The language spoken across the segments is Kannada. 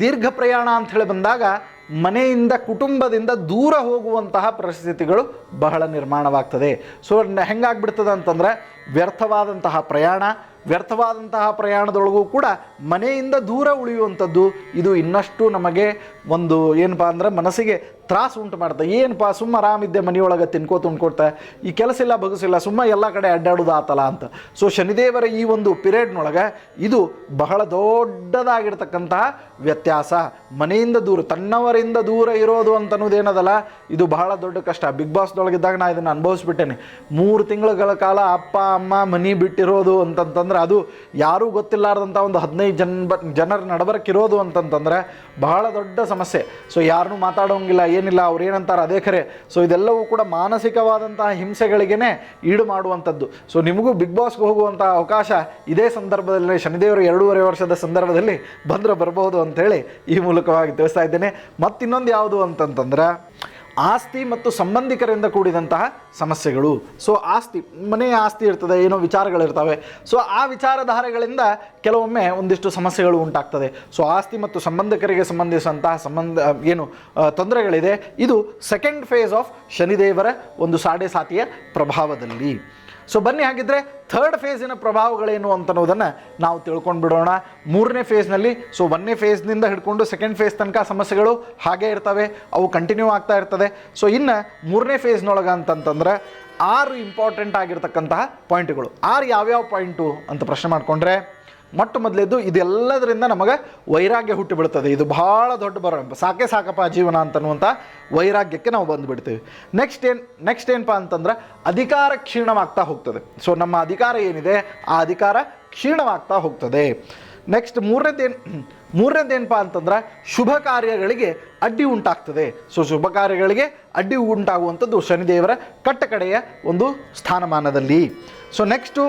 ದೀರ್ಘ ಪ್ರಯಾಣ ಅಂಥೇಳಿ ಬಂದಾಗ ಮನೆಯಿಂದ ಕುಟುಂಬದಿಂದ ದೂರ ಹೋಗುವಂತಹ ಪರಿಸ್ಥಿತಿಗಳು ಬಹಳ ನಿರ್ಮಾಣವಾಗ್ತದೆ. ಸೊ ಹೆಂಗಾಗ್ಬಿಡ್ತದೆ ಅಂತಂದರೆ ವ್ಯರ್ಥವಾದಂತಹ ಪ್ರಯಾಣದೊಳಗೂ ಕೂಡ ಮನೆಯಿಂದ ದೂರ ಉಳಿಯುವಂಥದ್ದು ಇದು ಇನ್ನಷ್ಟು ನಮಗೆ ಒಂದು ಏನಪ್ಪ ಅಂದ್ರೆ ಮನಸ್ಸಿಗೆ ತ್ರಾಸು ಉಂಟು ಮಾಡ್ತದೆ. ಏನಪ್ಪ ಸುಮ್ಮ ಆರಾಮಿದ್ದೆ ಮನೆಯೊಳಗೆ ತಿನ್ಕೋತ ಈ ಕೆಲಸ ಇಲ್ಲ ಬಗಸಿಲ್ಲ ಸುಮ್ಮ ಎಲ್ಲ ಕಡೆ ಅಡ್ಡಾಡೋದು ಆತಲ್ಲ ಅಂತ. ಸೊ ಶನಿದೇವರ ಈ ಒಂದು ಪಿರಿಯಡ್ನೊಳಗೆ ಇದು ಬಹಳ ದೊಡ್ಡದಾಗಿರ್ತಕ್ಕಂತಹ ವ್ಯತ್ಯಾಸ. ಮನೆಯಿಂದ ದೂರ, ತನ್ನವರಿಂದ ದೂರ ಇರೋದು ಅಂತನ್ನೋದೇನದಲ್ಲ, ಇದು ಬಹಳ ದೊಡ್ಡ ಕಷ್ಟ. ಬಿಗ್ ಬಾಸ್ದೊಳಗಿದ್ದಾಗ ನಾನು ಇದನ್ನು ಅನುಭವಿಸ್ಬಿಟ್ಟೇನೆ. 3 ತಿಂಗಳ ಕಾಲ ಅಪ್ಪ ಅಮ್ಮ ಮನೆ ಬಿಟ್ಟಿರೋದು ಅಂತಂತಂದ್ರೆ ಅದು ಯಾರೂ ಗೊತ್ತಿಲ್ಲಾರ್ದಂಥ ಒಂದು 15 ಜನರ ನಡಬರ್ಕಿರೋದು ಅಂತಂತಂದರೆ ಬಹಳ ದೊಡ್ಡ ಸಮಸ್ಯೆ. ಸೊ ಯಾರನ್ನೂ ಮಾತಾಡೋಂಗಿಲ್ಲ, ಏನಿಲ್ಲ, ಅವ್ರು ಏನಂತಾರೆ ಅದೇ ಖರೆ. ಸೊ ಇದೆಲ್ಲವೂ ಕೂಡ ಮಾನಸಿಕವಾದಂತಹ ಹಿಂಸೆಗಳಿಗೇ ಈಡು ಮಾಡುವಂಥದ್ದು. ಸೊ ನಿಮಗೂ ಬಿಗ್ ಬಾಸ್ಗೆ ಹೋಗುವಂಥ ಅವಕಾಶ ಇದೇ ಸಂದರ್ಭದಲ್ಲಿ ಶನಿದೇವರು 2.5 ವರ್ಷದ ಸಂದರ್ಭದಲ್ಲಿ ಬಂದರೆ ಬರಬಹುದು ಅಂಥೇಳಿ ಈ ಮೂಲಕವಾಗಿ ತಿಳಿಸ್ತಾ ಇದ್ದೇನೆ. ಮತ್ತಿನ್ನೊಂದು ಯಾವುದು ಅಂತಂತಂದ್ರೆ ಆಸ್ತಿ ಮತ್ತು ಸಂಬಂಧಿಕರಿಂದ ಕೂಡಿದಂತಹ ಸಮಸ್ಯೆಗಳು. ಸೊ ಮನೆಯ ಆಸ್ತಿ ಇರ್ತದೆ, ಏನೋ ವಿಚಾರಗಳಿರ್ತವೆ. ಸೊ ಆ ವಿಚಾರಧಾರೆಗಳಿಂದ ಕೆಲವೊಮ್ಮೆ ಒಂದಿಷ್ಟು ಸಮಸ್ಯೆಗಳು ಉಂಟಾಗ್ತದೆ. ಸೊ ಆಸ್ತಿ ಮತ್ತು ಸಂಬಂಧಿಕರಿಗೆ ಸಂಬಂಧಿಸಿದಂತಹ ತೊಂದರೆಗಳಿದೆ. ಇದು ಸೆಕೆಂಡ್ ಫೇಸ್ ಆಫ್ ಶನಿದೇವರ ಒಂದು ಸಾಡೆ ಸಾತಿಯ ಪ್ರಭಾವದಲ್ಲಿ. ಸೊ ಬನ್ನಿ ಹಾಗಿದ್ರೆ ಥರ್ಡ್ ಫೇಸಿನ ಪ್ರಭಾವಗಳೇನು ಅಂತನ್ನೋದನ್ನು ನಾವು ತಿಳ್ಕೊಂಡು ಬಿಡೋಣ. 3ನೇ ಫೇಸ್ನಲ್ಲಿ, ಸೊ 1ನೇ ಫೇಸ್ನಿಂದ ಹಿಡ್ಕೊಂಡು ಸೆಕೆಂಡ್ ಫೇಸ್ ತನಕ ಸಮಸ್ಯೆಗಳು ಹಾಗೇ ಇರ್ತವೆ, ಅವು ಕಂಟಿನ್ಯೂ ಆಗ್ತಾ ಇರ್ತದೆ. ಸೊ ಇನ್ನು 3ನೇ ಫೇಸ್ನೊಳಗೆ ಅಂತಂತಂದ್ರೆ 6 ಇಂಪಾರ್ಟೆಂಟ್ ಆಗಿರ್ತಕ್ಕಂತಹ ಪಾಯಿಂಟ್ಗಳು. 6 ಯಾವ್ಯಾವ ಪಾಯಿಂಟು ಅಂತ ಪ್ರಶ್ನೆ ಮಾಡಿಕೊಂಡ್ರೆ, ಮೊಟ್ಟ ಮೊದಲೇದು ಇದೆಲ್ಲದರಿಂದ ನಮಗೆ ವೈರಾಗ್ಯ ಹುಟ್ಟಿ ಬೀಳ್ತದೆ. ಇದು ಭಾಳ ದೊಡ್ಡ ಸಾಕೆ ಸಾಕಪ್ಪ ಜೀವನ ಅಂತನ್ನುವಂಥ ವೈರಾಗ್ಯಕ್ಕೆ ನಾವು ಬಂದುಬಿಡ್ತೀವಿ. ನೆಕ್ಸ್ಟ್ ಏನಪ್ಪ ಅಂತಂದ್ರೆ ಅಧಿಕಾರ ಕ್ಷೀಣವಾಗ್ತಾ ಹೋಗ್ತದೆ. ಸೊ ನಮ್ಮ ಅಧಿಕಾರ ಏನಿದೆ ಆ ಅಧಿಕಾರ ಕ್ಷೀಣವಾಗ್ತಾ ಹೋಗ್ತದೆ. ನೆಕ್ಸ್ಟ್ ಮೂರನೇದೇನಪ್ಪ ಅಂತಂದ್ರೆ ಶುಭ ಕಾರ್ಯಗಳಿಗೆ ಅಡ್ಡಿ ಉಂಟಾಗ್ತದೆ. ಸೊ ಶುಭ ಕಾರ್ಯಗಳಿಗೆ ಅಡ್ಡಿ ಉಂಟಾಗುವಂಥದ್ದು ಶನಿದೇವರ ಕಟ್ಟಕಡೆಯ ಒಂದು ಸ್ಥಾನಮಾನದಲ್ಲಿ. ಸೊ ನೆಕ್ಸ್ಟು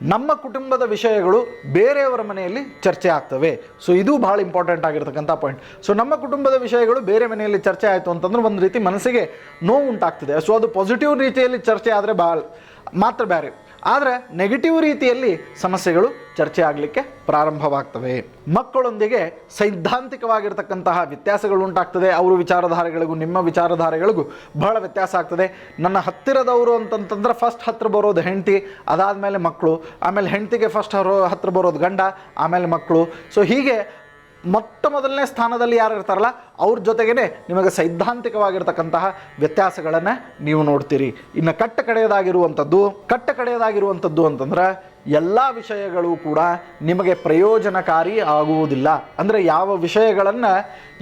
ನಮ್ಮ ಕುಟುಂಬದ ವಿಷಯಗಳು ಬೇರೆಯವರ ಮನೆಯಲ್ಲಿ ಚರ್ಚೆ ಆಗ್ತವೆ. ಸೊ ಇದು ಭಾಳ ಇಂಪಾರ್ಟೆಂಟ್ ಆಗಿರ್ತಕ್ಕಂಥ ಪಾಯಿಂಟ್. ಸೊ ನಮ್ಮ ಕುಟುಂಬದ ವಿಷಯಗಳು ಬೇರೆ ಮನೆಯಲ್ಲಿ ಚರ್ಚೆ ಆಯಿತು ಅಂತಂದ್ರೆ ಒಂದು ರೀತಿ ಮನಸ್ಸಿಗೆ ನೋವು ಉಂಟಾಗ್ತದೆ. ಸೊ ಅದು ಪಾಸಿಟಿವ್ ರೀತಿಯಲ್ಲಿ ಚರ್ಚೆ ಆದರೆ ಮಾತ್ರ ಬೇರೆ, ಆದರೆ ನೆಗೆಟಿವ್ ರೀತಿಯಲ್ಲಿ ಸಮಸ್ಯೆಗಳು ಚರ್ಚೆ ಆಗಲಿಕ್ಕೆ ಪ್ರಾರಂಭವಾಗ್ತವೆ. ಮಕ್ಕಳೊಂದಿಗೆ ಸೈದ್ಧಾಂತಿಕವಾಗಿರ್ತಕ್ಕಂತಹ ವ್ಯತ್ಯಾಸಗಳು ಉಂಟಾಗ್ತದೆ. ಅವರ ವಿಚಾರಧಾರೆಗಳಿಗೂ ನಿಮ್ಮ ವಿಚಾರಧಾರೆಗಳಿಗೂ ಬಹಳ ವ್ಯತ್ಯಾಸ ಆಗ್ತದೆ. ನನ್ನ ಹತ್ತಿರದವರು ಅಂತಂತಂದ್ರೆ ಫಸ್ಟ್ ಹತ್ತಿರ ಬರೋದು ಹೆಂಡತಿ, ಅದಾದಮೇಲೆ ಮಕ್ಕಳು, ಆಮೇಲೆ ಹೆಂಡತಿಗೆ ಫಸ್ಟ್ ಹತ್ತಿರ ಬರೋದು ಗಂಡ, ಆಮೇಲೆ ಮಕ್ಕಳು. ಸೊ ಹೀಗೆ ಮೊದಲನೇ ಸ್ಥಾನದಲ್ಲಿ ಯಾರು ಇರ್ತಾರಲ್ಲ ಅವ್ರ ಜೊತೆಗೇ ನಿಮಗೆ ಸೈದ್ಧಾಂತಿಕವಾಗಿರ್ತಕ್ಕಂತಹ ವ್ಯತ್ಯಾಸಗಳನ್ನು ನೀವು ನೋಡ್ತೀರಿ. ಇನ್ನು ಕಟ್ಟ ಕಡೆಯದಾಗಿರುವಂಥದ್ದು ಅಂತಂದ್ರೆ ಎಲ್ಲ ವಿಷಯಗಳು ಕೂಡ ನಿಮಗೆ ಪ್ರಯೋಜನಕಾರಿ ಆಗುವುದಿಲ್ಲ. ಅಂದರೆ ಯಾವ ವಿಷಯಗಳನ್ನು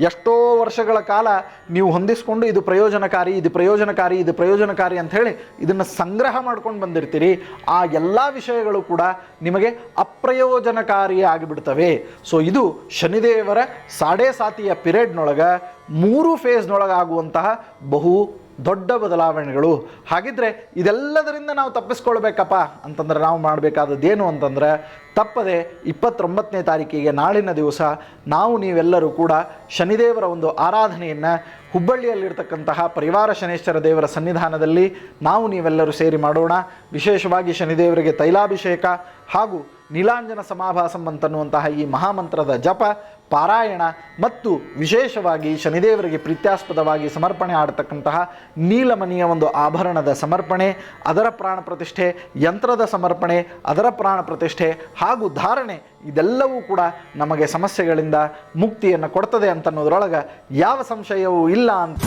ಎಷ್ಟೋ ವರ್ಷಗಳ ಕಾಲ ನೀವು ಹೊಂದಿಸ್ಕೊಂಡು ಇದು ಪ್ರಯೋಜನಕಾರಿ ಅಂಥೇಳಿ ಇದನ್ನು ಸಂಗ್ರಹ ಮಾಡ್ಕೊಂಡು ಬಂದಿರ್ತೀರಿ, ಆ ಎಲ್ಲ ವಿಷಯಗಳು ಕೂಡ ನಿಮಗೆ ಅಪ್ರಯೋಜನಕಾರಿ ಆಗಿಬಿಡ್ತವೆ. ಸೊ ಇದು ಶನಿದೇವರ ಸಾಡೆ ಸಾತಿಯ ಪಿರಿಯಡ್ನೊಳಗೆ 3 ಫೇಸ್ನೊಳಗಾಗುವಂತಹ ಬಹು ದೊಡ್ಡ ಬದಲಾವಣೆಗಳು. ಹಾಗಿದ್ರೆ ಇದೆಲ್ಲದರಿಂದ ನಾವು ತಪ್ಪಿಸ್ಕೊಳ್ಬೇಕಪ್ಪ ಅಂತಂದ್ರೆ ನಾವು ಮಾಡಬೇಕಾದದ್ದೇನು ಅಂತಂದ್ರೆ ತಪ್ಪದೆ 29ನೇ ತಾರೀಕಿಗೆ ನಾಳಿನ ದಿವಸ ನೀವೆಲ್ಲರೂ ಕೂಡ ಶನಿದೇವರ ಒಂದು ಆರಾಧನೆಯನ್ನು ಹುಬ್ಬಳ್ಳಿಯಲ್ಲಿರ್ತಕ್ಕಂತಹ ಪರಿವಾರ ಶನೇಶ್ವರ ದೇವರ ಸನ್ನಿಧಾನದಲ್ಲಿ ನೀವೆಲ್ಲರೂ ಸೇರಿ ಮಾಡೋಣ. ವಿಶೇಷವಾಗಿ ಶನಿದೇವರಿಗೆ ತೈಲಾಭಿಷೇಕ ಹಾಗೂ ನೀಲಾಂಜನ ಸಮಾಭಾಸಂ ಅಂತನ್ನುವಂತಹ ಈ ಮಹಾಮಂತ್ರದ ಜಪ, ಪಾರಾಯಣ ಮತ್ತು ವಿಶೇಷವಾಗಿ ಶನಿದೇವರಿಗೆ ಪ್ರೀತ್ಯಾಸ್ಪದವಾಗಿ ಸಮರ್ಪಣೆ ಆಡತಕ್ಕಂತಹ ನೀಲಮಣಿಯ ಒಂದು ಆಭರಣದ ಸಮರ್ಪಣೆ, ಅದರ ಪ್ರಾಣ ಪ್ರತಿಷ್ಠೆ, ಯಂತ್ರದ ಸಮರ್ಪಣೆ, ಅದರ ಪ್ರಾಣ ಪ್ರತಿಷ್ಠೆ ಹಾಗೂ ಧಾರಣೆ, ಇದೆಲ್ಲವೂ ಕೂಡ ನಮಗೆ ಸಮಸ್ಯೆಗಳಿಂದ ಮುಕ್ತಿಯನ್ನು ಕೊಡ್ತದೆ ಅಂತನ್ನೋದ್ರೊಳಗೆ ಯಾವ ಸಂಶಯವೂ ಇಲ್ಲ ಅಂತ